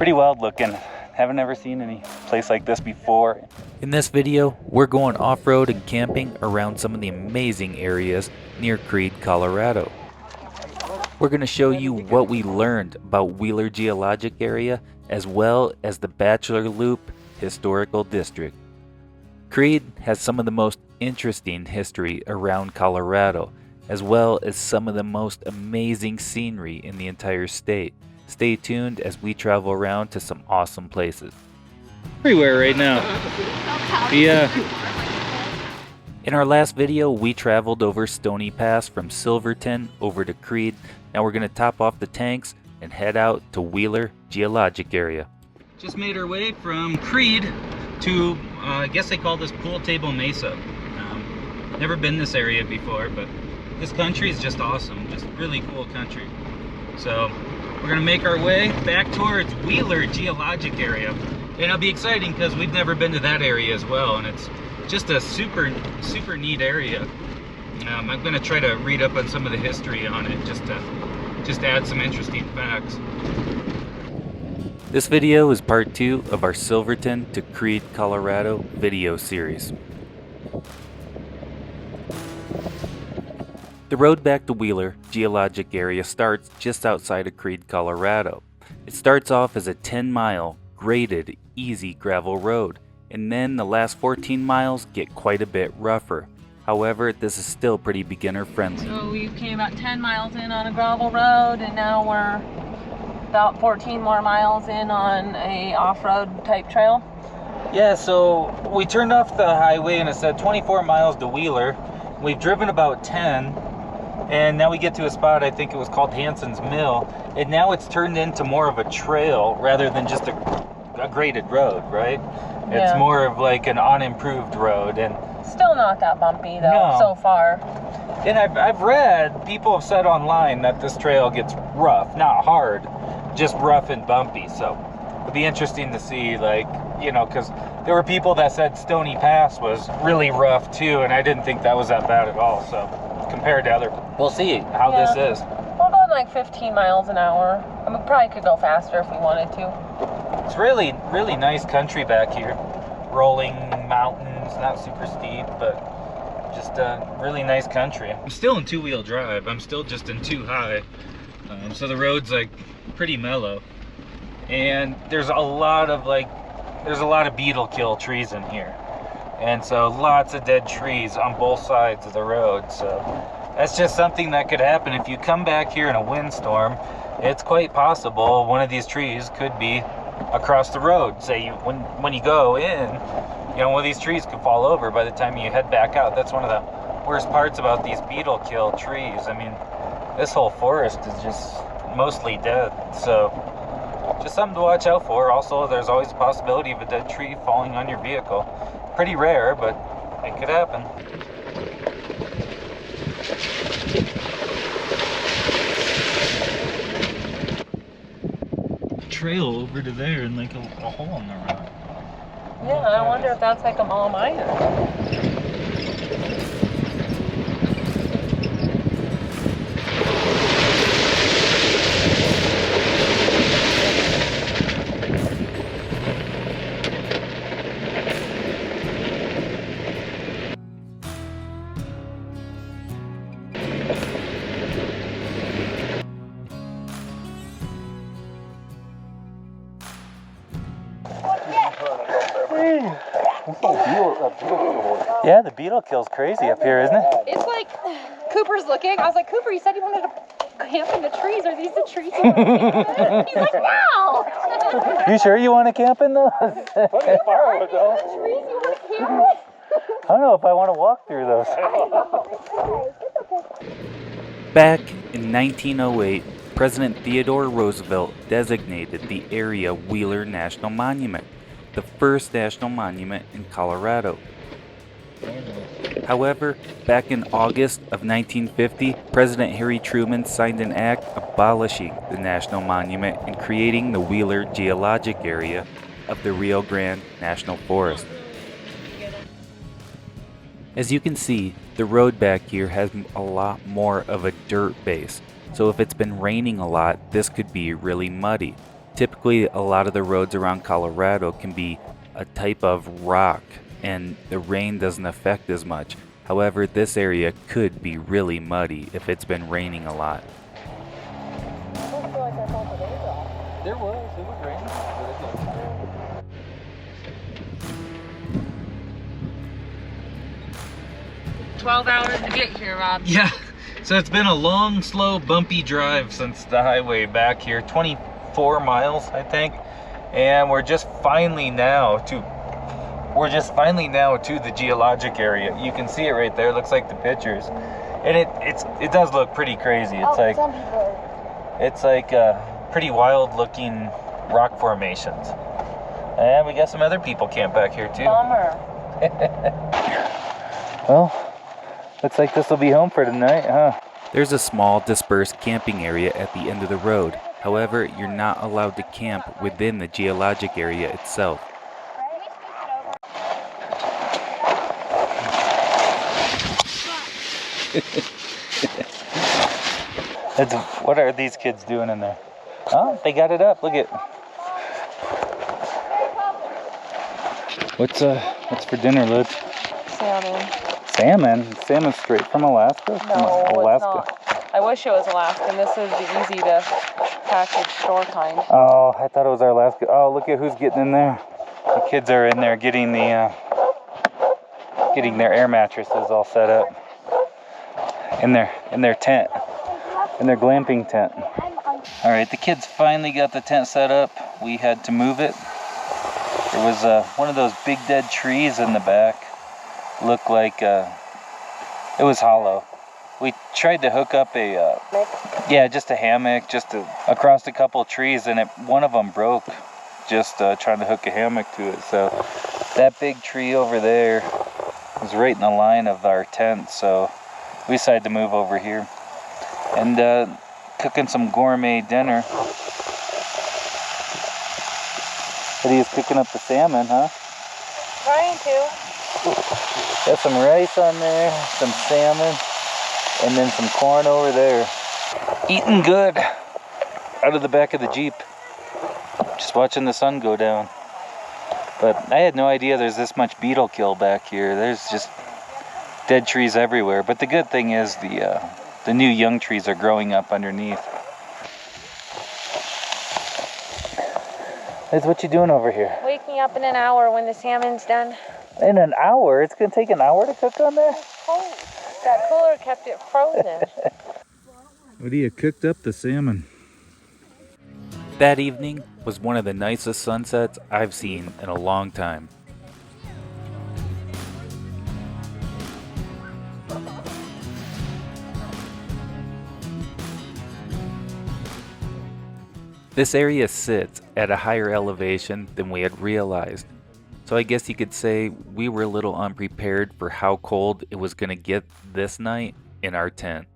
pretty wild looking. Haven't ever seen any place like this before. In this video, we're going off-road and camping around some of the amazing areas near Creede, Colorado. We're going to show you what we learned about Wheeler Geologic Area as well as the Bachelor Loop Historical District. Creede has some of the most interesting history around Colorado, as well as some of the most amazing scenery in the entire state. Stay tuned as we travel around to some awesome places. Everywhere right now. In our last video, we traveled over Stony Pass from Silverton over to Creede. Now we're going to top off the tanks and head out to Wheeler Geologic Area. Just made our way from Creede to, I guess they call this Pool Table Mesa. Never been this area before, but this country is just awesome. Just really cool country. So we're going to make our way back towards Wheeler Geologic Area. And it'll be exciting because we've never been to that area as well, and it's just a super neat area. I'm going to try to read up on some of the history on it just to add some interesting facts. This video is part 2 of our Silverton to Creede, Colorado video series. The road back to Wheeler Geologic Area starts just outside of Creede, Colorado. It starts off as a 10-mile graded, easy gravel road, and then the last 14 miles get quite a bit rougher. However, this is still pretty beginner friendly. So we came about 10 miles in on a gravel road, and now we're about 14 more miles in on a off-road type trail. Yeah, so we turned off the highway and it said 24 miles to Wheeler. We've driven about 10, and now we get to a spot, I think it was called Hanson's Mill, and now it's turned into more of a trail rather than just a graded road, right? Yeah. It's more of like an unimproved road, and Still not that bumpy though, No. so far. And I've read, people have said online that this trail gets rough, not hard, just rough and bumpy. So it'll be interesting to see, like, you know, because there were people that said Stony Pass was really rough too, and I didn't think that was that bad at all. So compared to other, we'll see how this is. We're going like 15 miles an hour. I mean, probably could go faster if we wanted to. It's really nice country back here. Rolling mountains, not super steep, but just a really nice country. I'm still in two-wheel drive. I'm still just in two high. So the road's like pretty mellow. And there's a lot of beetle kill trees in here. And so lots of dead trees on both sides of the road. So that's just something that could happen. If you come back here in a windstorm, it's quite possible one of these trees could be across the road. Say when you go in, you know, one of these trees could fall over by the time you head back out. That's one of the worst parts about these beetle kill trees. I mean, this whole forest is just mostly dead. So just something to watch out for. Also, there's always a possibility of a dead tree falling on your vehicle. Pretty rare, but it could happen. Trail over to there and like a hole in the rock. Yeah, I wonder if that's like a mall miner. Yeah, the beetle kill's crazy up here, isn't it? It's like Cooper's looking. I was like, Cooper, you said you wanted to camp in the trees. Are these the trees you want to camp in? He's like, no! You sure you want to camp in those? Are these the trees you want to camp in? I don't know if I want to walk through those. Back in 1908, President Theodore Roosevelt designated the area Wheeler National Monument, the first national monument in Colorado. However, back in August of 1950, President Harry Truman signed an act abolishing the national monument and creating the Wheeler Geologic Area of the Rio Grande National Forest. As you can see, the road back here has a lot more of a dirt base, so if it's been raining a lot, this could be really muddy. Typically, a lot of the roads around Colorado can be a type of rock, and the rain doesn't affect as much. However, this area could be really muddy if it's been raining a lot. It was raining. 12 hours to get here, Rob. Yeah, so it's been a long, slow, bumpy drive since the highway back here. 24 miles, I think. And we're just finally now to the geologic area. You can see it right there. It looks like the pictures. And it does look pretty crazy. It's like pretty wild looking rock formations. And we got some other people camp back here too. Bummer. Well, looks like this will be home for tonight, huh? There's a small dispersed camping area at the end of the road. However, you're not allowed to camp within the geologic area itself. What are these kids doing in there? Oh, they got it up. Look at. What's for dinner, Liz? Salmon. Salmon? Salmon straight from Alaska? No, from Alaska. it's not. I wish it was Alaskan. This is the easy to package store kind. Oh, I thought it was our Alaska. Oh, look at who's getting in there. The kids are in there getting their air mattresses all set up in their tent, in their glamping tent. All right, the kids finally got the tent set up. We had to move it. There was one of those big dead trees in the back. Looked like it was hollow. We tried to hook up just a hammock, across a couple of trees, and one of them broke. Just trying to hook a hammock to it. So that big tree over there was right in the line of our tent. So we decided to move over here and cooking some gourmet dinner. Lydia's cooking up the salmon, huh? Trying to. Got some rice on there, some salmon, and then some corn over there. Eating good out of the back of the Jeep. Just watching the sun go down. But I had no idea there's this much beetle kill back here. There's just dead trees everywhere. But the good thing is the new young trees are growing up underneath. Liz, what you doing over here? Waking up in an hour when the salmon's done. In an hour? It's gonna take an hour to cook on there? It's cold. That cooler kept it frozen. Lydia cooked up the salmon. That evening was one of the nicest sunsets I've seen in a long time. This area sits at a higher elevation than we had realized, so I guess you could say we were a little unprepared for how cold it was going to get this night in our tent.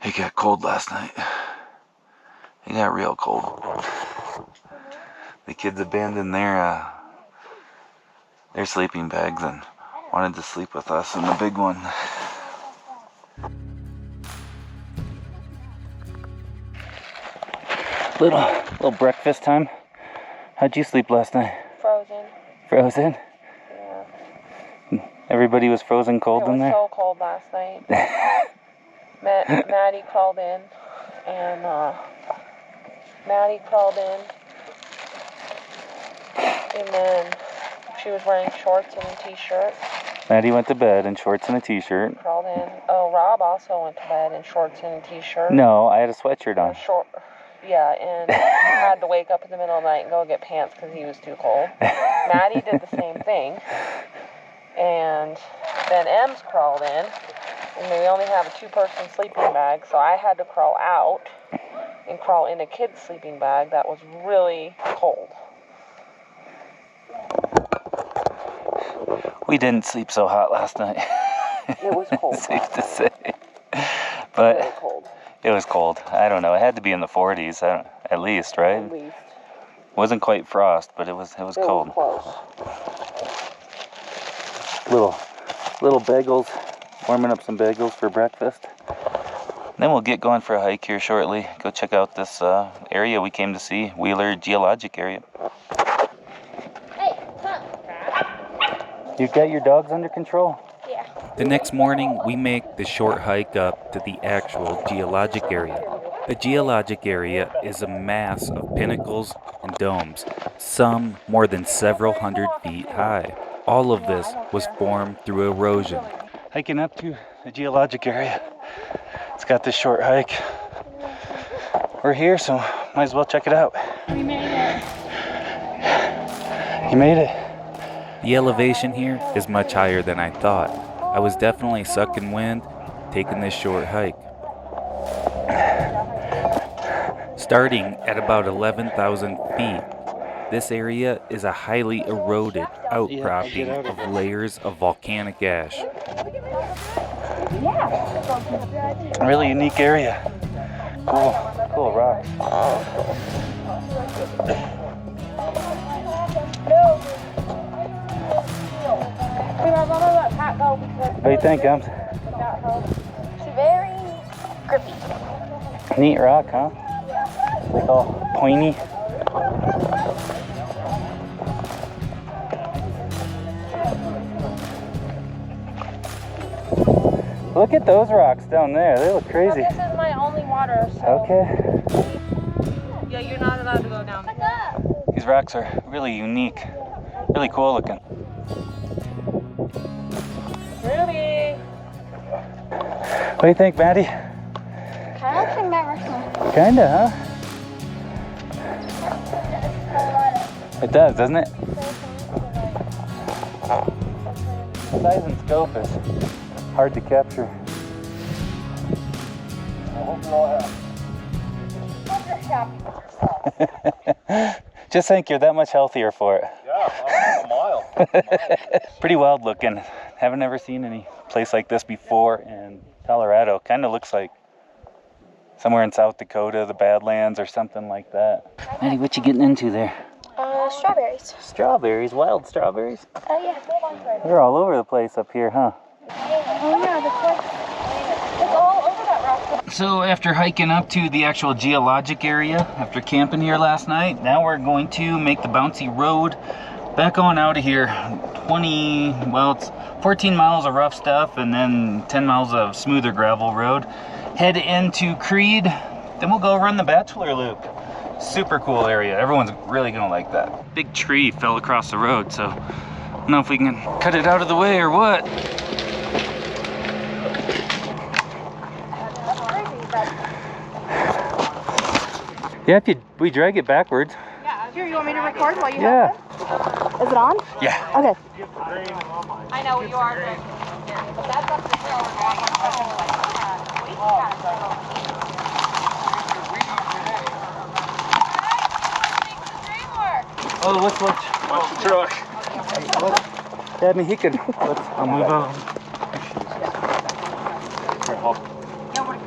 It got cold last night. It got real cold. The kids abandoned their sleeping bags and wanted to sleep with us in the big one. Little breakfast time. How'd you sleep last night? Frozen. Frozen? Yeah. Everybody was frozen cold in there? It was so cold last night. Maddie crawled in, and and then she was wearing shorts and a t-shirt. Maddie went to bed in shorts and a t-shirt. Crawled in. Oh, Rob also went to bed in shorts and a t-shirt. No, I had a sweatshirt on. Yeah, and had to wake up in the middle of the night and go get pants because he was too cold. Maddie did the same thing. And then Ems crawled in. And we only have a 2-person sleeping bag, so I had to crawl out and crawl in a kid's sleeping bag that was really cold. We didn't sleep so hot last night. It was cold. Safe to say. But really cold. It was cold. I don't know. It had to be in the 40s at least, right? At least. It wasn't quite frost, but it was cold. It was close. Little bagels. Warming up some bagels for breakfast. Then we'll get going for a hike here shortly. Go check out this area we came to see, Wheeler Geologic Area. Hey, come. You got your dogs under control? Yeah. The next morning, we make the short hike up to the actual geologic area. The geologic area is a mass of pinnacles and domes, some more than several hundred feet high. All of this was formed through erosion. Hiking up to the geologic area. It's got this short hike. We're here, so might as well check it out. We made it. You made it. The elevation here is much higher than I thought. I was definitely sucking wind taking this short hike. Starting at about 11,000 feet, this area is a highly eroded outcropping of layers of volcanic ash. A really unique area. Cool rocks. What do you think, Gums? It's very grippy. Neat rock, huh? Like all pointy. Look at those rocks down there. They look crazy. This is my only water, so. Okay. Yeah, you're not allowed to go down. These rocks are really unique. Really cool looking. Ruby! What do you think, Maddie? Kind of looks like Mount Rushmore. Kinda, huh? It does, doesn't it? Size and scope is hard to capture. Just think you're that much healthier for it. Yeah, I'm a mile. Pretty wild looking. Haven't ever seen any place like this before in Colorado. Kind of looks like somewhere in South Dakota, the Badlands or something like that. Maddie, what you getting into there? Strawberries. Strawberries, wild strawberries. Oh, yeah. They're all over the place up here, huh? Oh, yeah, it's all over that rock. So after hiking up to the actual geologic area, after camping here last night, now we're going to make the bouncy road back on out of here. It's 14 miles of rough stuff and then 10 miles of smoother gravel road. Head into Creede, then we'll go run the Bachelor Loop. Super cool area. Everyone's really gonna like that. Big tree fell across the road, so I don't know if we can cut it out of the way or what. Yeah, if we drag it backwards. Yeah, here, you want me to record while you Yeah. have it? Is it on? Yeah. Okay. I know you are, but that's up the hill. Oh, watch Watch the truck. Yeah, I mean, he could. I'll move on.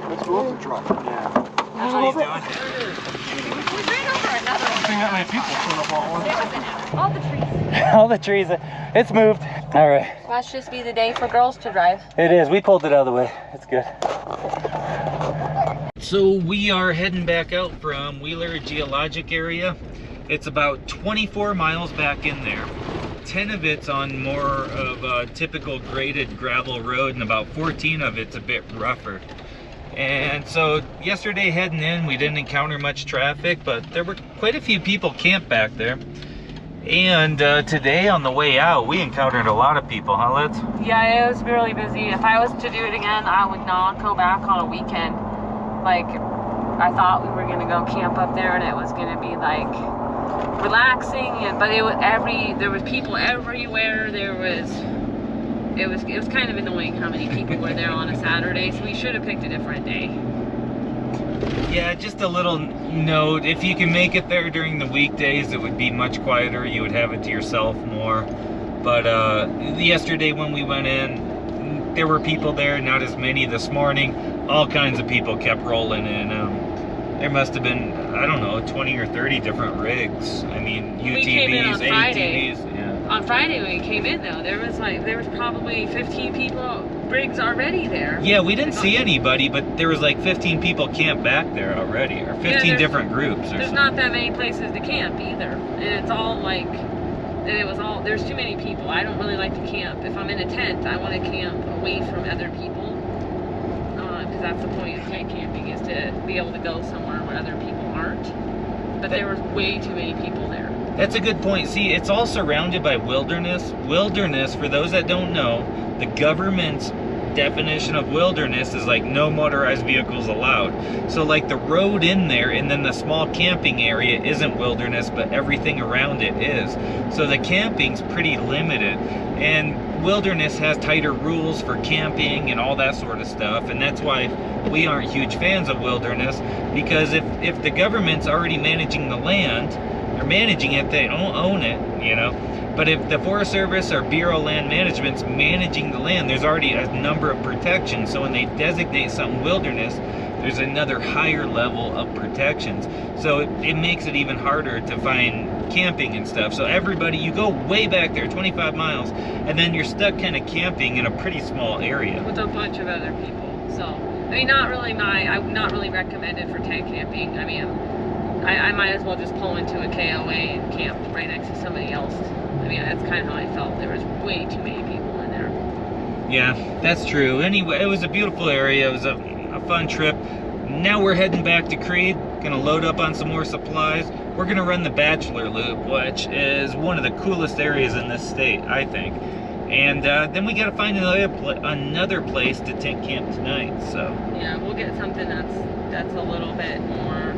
Let's move the truck. Yeah. That's what he's doing. I think that many people showed up all at once. All the trees. All the trees, it's moved. All right. Must just be the day for girls to drive. It is. We pulled it out of the way. It's good. So we are heading back out from Wheeler Geologic Area. It's about 24 miles back in there. 10 of it's on more of a typical graded gravel road, and about 14 of it's a bit rougher. And so yesterday heading in, we didn't encounter much traffic, but there were quite a few people camped back there. And today on the way out, we encountered a lot of people, huh, Liz? Yeah, it was really busy. If I was to do it again, I would not go back on a weekend. Like, I thought we were gonna go camp up there, and it was gonna be like relaxing, but there was people everywhere. It was kind of annoying how many people were there on a Saturday, so we should have picked a different day. Yeah, just a little note, if you can make it there during the weekdays, it would be much quieter. You would have it to yourself more. But yesterday when we went in, there were people there, not as many this morning. All kinds of people kept rolling in. There must have been, I don't know, 20 or 30 different rigs. I mean, We came in UTVs, on Friday. ATVs. Yeah. On Friday when we came in though, there was probably 15 people rigs already there. Yeah, we didn't see anybody, but there was like 15 people camped back there already, or 15 different groups or There's something. not that many places to camp either. And it's all like, and it was all, there's too many people. I don't really like to camp. If I'm in a tent, I want to camp away from other people. Because that's the point of tent camping, is to be able to go somewhere where other people aren't. But there was way too many people there. That's a good point. See, it's all surrounded by wilderness. Wilderness, for those that don't know, the government's definition of wilderness is like no motorized vehicles allowed. So like the road in there and then the small camping area isn't wilderness, but everything around it is. So the camping's pretty limited. And wilderness has tighter rules for camping and all that sort of stuff. And that's why we aren't huge fans of wilderness, because if the government's already managing the land, they're managing it, they don't own it, you know. But if the Forest Service or Bureau of Land Management's managing the land, there's already a number of protections. So when they designate something wilderness, there's another higher level of protections. So it makes it even harder to find camping and stuff. So everybody, you go way back there, 25 miles, and then you're stuck kind of camping in a pretty small area. With a bunch of other people. So, I mean, I would not really recommend it for tent camping. I mean, I might as well just pull into a KOA and camp right next to somebody else. I mean, that's kind of how I felt. There was way too many people in there. Yeah, that's true. Anyway, it was a beautiful area. It was a fun trip. Now we're heading back to Creede. Gonna load up on some more supplies. We're gonna run the Bachelor Loop, which is one of the coolest areas in this state, I think. And then we gotta find another place to tent camp tonight. So yeah, we'll get something that's a little bit more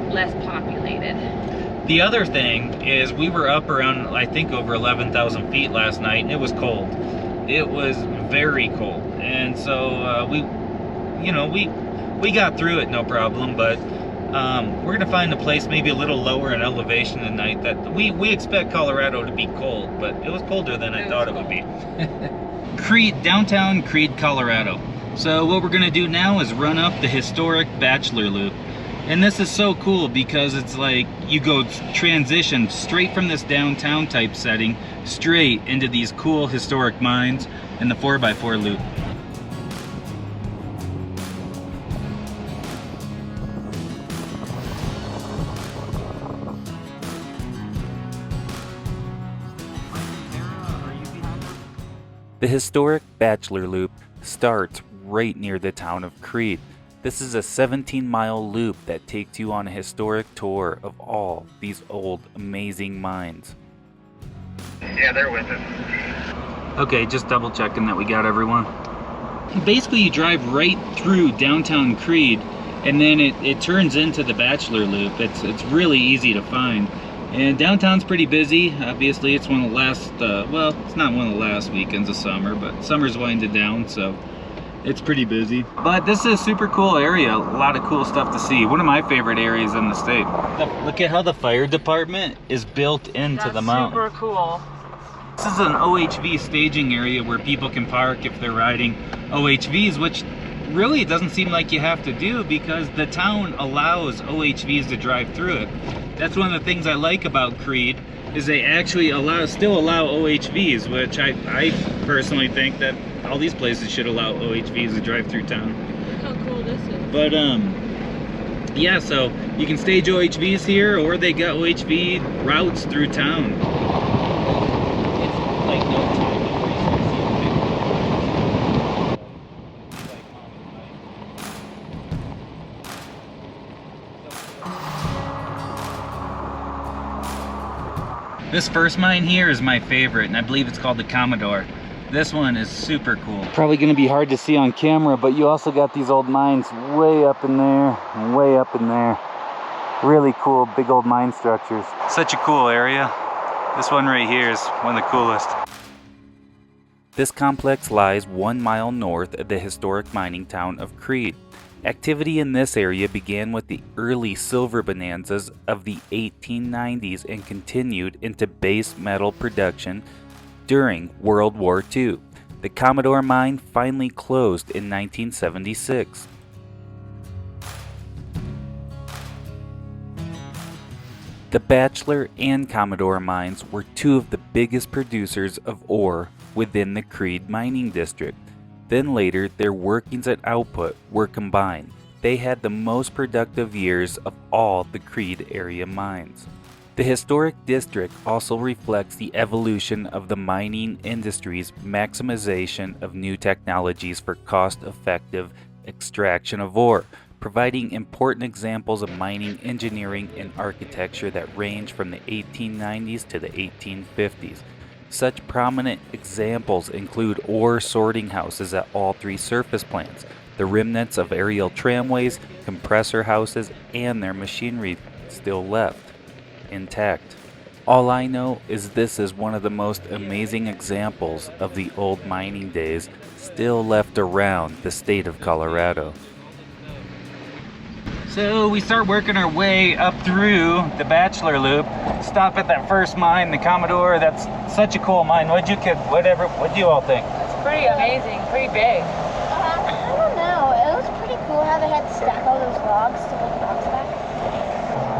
less populated. the other thing is we were up around, I think, over 11,000 feet last night, and it was cold. It was very cold, and so we got through it no problem. But we're gonna find a place maybe a little lower in elevation tonight. That we expect Colorado to be cold, but it was colder than I thought it would be. Creede, downtown Creede, Colorado. So what we're gonna do now is run up the historic Bachelor Loop. And this is so cool because it's like you go transition straight from this downtown type setting straight into these cool historic mines and the 4x4 loop. The historic Bachelor Loop starts right near the town of Creede. This is a 17-mile loop that takes you on a historic tour of all these old, amazing mines. Yeah, they're with us. Okay, just double checking that we got everyone. Basically, you drive right through downtown Creede, and then it turns into the Bachelor Loop. It's really easy to find. And downtown's pretty busy. Obviously, it's one of the last, well, it's not one of the last weekends of summer, but summer's winding down, so it's pretty busy. But this is a super cool area. A lot of cool stuff to see. One of my favorite areas in the state. Look at how the fire department is built into the mountain. Super cool. This is an OHV staging area where people can park if they're riding OHVs, which really doesn't seem like you have to do because the town allows OHVs to drive through it. That's one of the things I like about Creede, is they actually still allow OHVs, which I personally think that all these places should allow OHVs to drive through town. Look how cool this is. But yeah, so you can stage OHVs here, or they got OHV routes through town. It's like no time before you start seeing big. This first mine here is my favorite, and I believe it's called the Commodore. This one is super cool. Probably gonna be hard to see on camera, but you also got these old mines way up in there and way up in there. Really cool, big old mine structures. Such a cool area. This one right here is one of the coolest. This complex lies 1 mile north of the historic mining town of Creede. Activity in this area began with the early silver bonanzas of the 1890s and continued into base metal production during World War II. The Commodore mine finally closed in 1976. The Bachelor and Commodore mines were two of the biggest producers of ore within the Creede mining district. Then later, their workings and output were combined. They had the most productive years of all the Creede area mines. The historic district also reflects the evolution of the mining industry's maximization of new technologies for cost-effective extraction of ore, providing important examples of mining engineering and architecture that range from the 1890s to the 1850s. Such prominent examples include ore sorting houses at all three surface plants, the remnants of aerial tramways, compressor houses, and their machinery still left intact. All I know is this is one of the most amazing examples of the old mining days still left around the state of Colorado. So we start working our way up through the Bachelor Loop. Stop at that first mine, the Commodore. That's such a cool mine. What'd you you all think? It's pretty amazing, pretty big. I don't know. It was pretty cool how they had to stack all those logs to put the box back.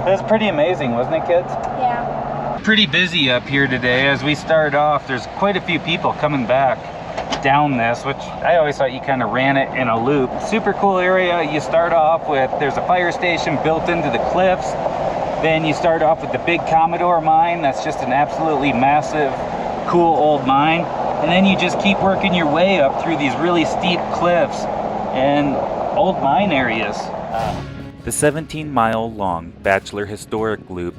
It was pretty amazing, wasn't it, kids? Yeah. Pretty busy up here today. As we start off, there's quite a few people coming back down this, which I always thought you kind of ran it in a loop. Super cool area. You start off with, there's a fire station built into the cliffs. Then you start off with the big Commodore mine. That's just an absolutely massive, cool old mine. And then you just keep working your way up through these really steep cliffs and old mine areas. The 17-mile-long Bachelor Historic Loop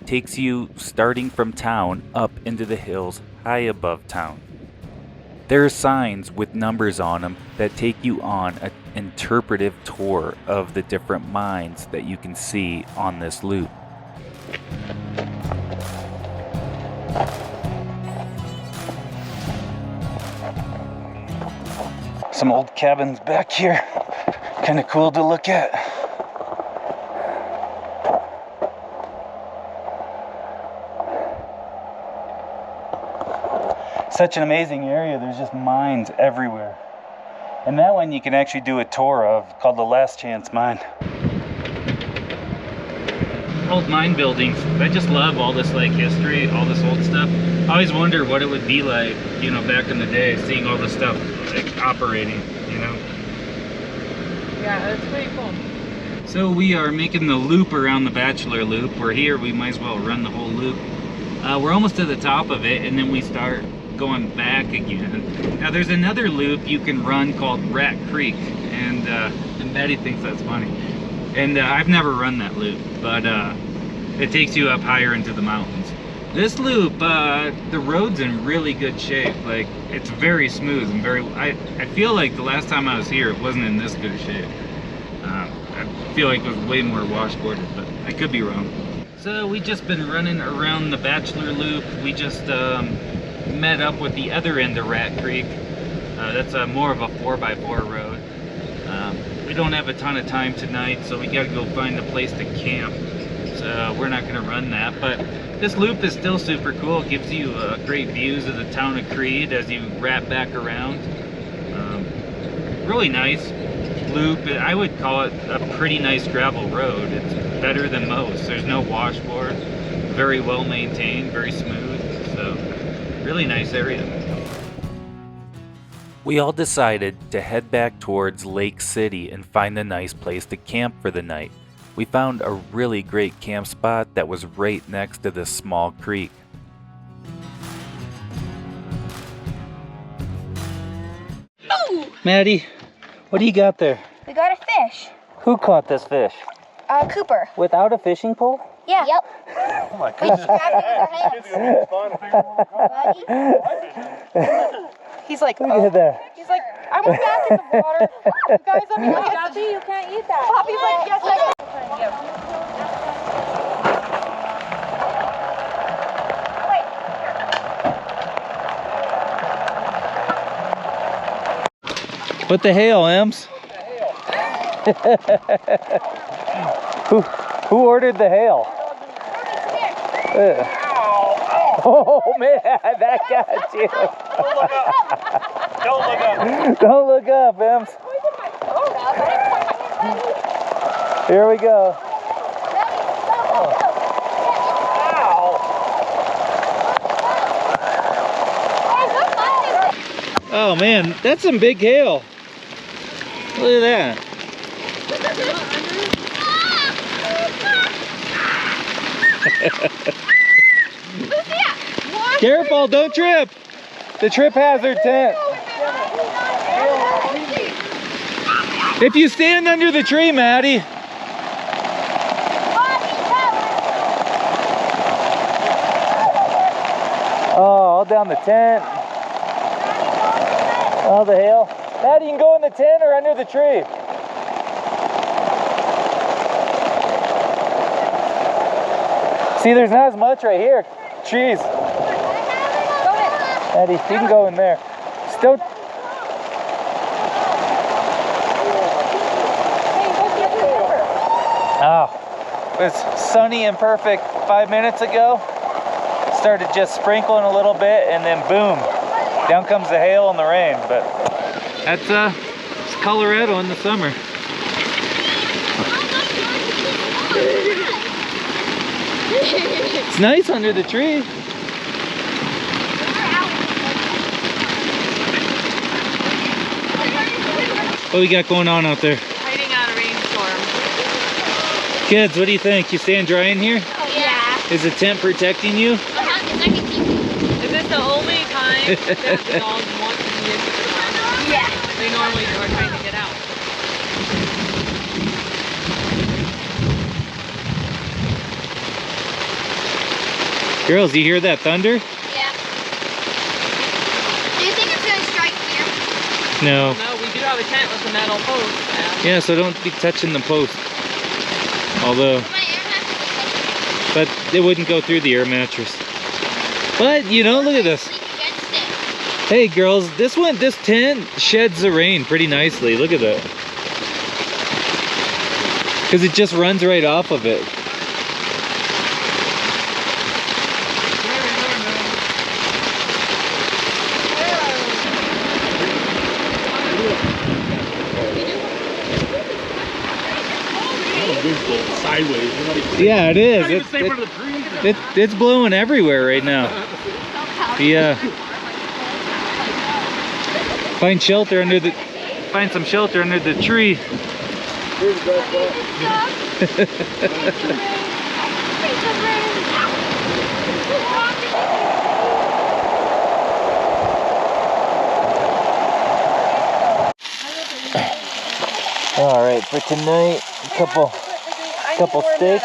takes you starting from town up into the hills high above town. There are signs with numbers on them that take you on an interpretive tour of the different mines that you can see on this loop. Some old cabins back here. Kind of cool to look at. Such an amazing area. There's just mines everywhere. And that one you can actually do a tour of, called the Last Chance Mine. Old mine buildings. I just love all this like history, all this old stuff. I always wonder what it would be like, you know, back in the day, seeing all this stuff like operating, you know. Yeah, it's pretty cool. So we are making the loop around the Bachelor Loop. We're here, we might as well run the whole loop. We're almost to the top of it, and then we start going back again. Now there's another loop you can run called Rat Creek, and Betty thinks that's funny. And I've never run that loop, but it takes you up higher into the mountains. This loop, the road's in really good shape. Like, it's very smooth and very, I feel like the last time I was here, it wasn't in this good shape. I feel like it was way more washboarded, but I could be wrong. So we just been running around the Bachelor Loop. We just met up with the other end of Rat Creek. That's more of a 4x4 road. We don't have a ton of time tonight, so we gotta go find a place to camp. So we're not gonna run that, but this loop is still super cool. It gives you great views of the town of Creede as you wrap back around. Really nice loop. I would call it a pretty nice gravel road. It's better than most. There's no washboard. Very well maintained, very smooth. So really nice area. We all decided to head back towards Lake City and find a nice place to camp for the night. We found a really great camp spot that was right next to this small creek. Maddie, what do you got there? We got a fish. Who caught this fish? Cooper. Without a fishing pole? Yeah. Yep. Oh my We just grabbed it with our hands. He's like, Look at that. he's like, I went back in the water. You guys, let me look at the you can't eat that. Poppy's like, yes, I can. What the hell, Ems? Who ordered the hail? Oh man, that got you. Don't look up. Don't look up, Ems. Here we go. Oh man, that's some big hail. Look at that. Careful, don't trip. The trip hazard tent. If you stand under the tree, Maddie. Oh, all down the tent. Oh, the hail. Maddie, you can go in the tent or under the tree. See, there's not as much right here. Trees. Maddie, you can go in there. Just don't. Oh, it was sunny and perfect 5 minutes ago. Started just sprinkling a little bit, and then boom, down comes the hail and the rain. But that's it's Colorado in the summer. It's nice under the tree. What we got going on out there? Hiding out a rainstorm. Kids, what do you think? You staying dry in here? Oh, yeah. Is the tent protecting you? Is this the only time that the dogs want to be in the house? Yeah. They normally are trying to get out. Girls, you hear that thunder? Yeah. Do you think it's going to strike here? No. No, we do have a tent with a metal post. Yeah, so don't be touching the post. Although, My air mattress is but it wouldn't go through the air mattress. But, you know, look at this. sleep against it. Hey girls, this tent sheds the rain pretty nicely. Look at that. Because it just runs right off of it. Sideways. Yeah, it is. It's blowing everywhere right now. Find shelter under the. Find some shelter under the tree. All right, for tonight, a couple steaks,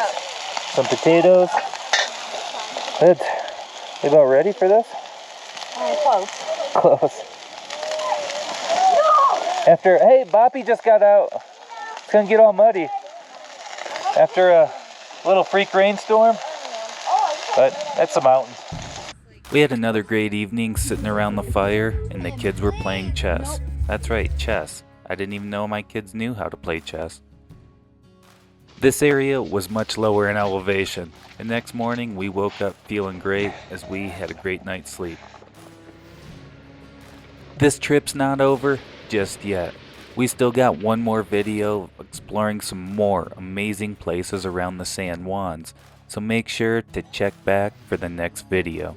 some potatoes. Good. You about ready for this? Close. Close. After, hey, Boppy just got out. It's gonna get all muddy after a little freak rainstorm, but that's the mountains. We had another great evening sitting around the fire, and the kids were playing chess. That's right, chess. I didn't even know my kids knew how to play chess. This area was much lower in elevation. The next morning, we woke up feeling great as we had a great night's sleep. This trip's not over just yet. We still got one more video exploring some more amazing places around the San Juans, so make sure to check back for the next video.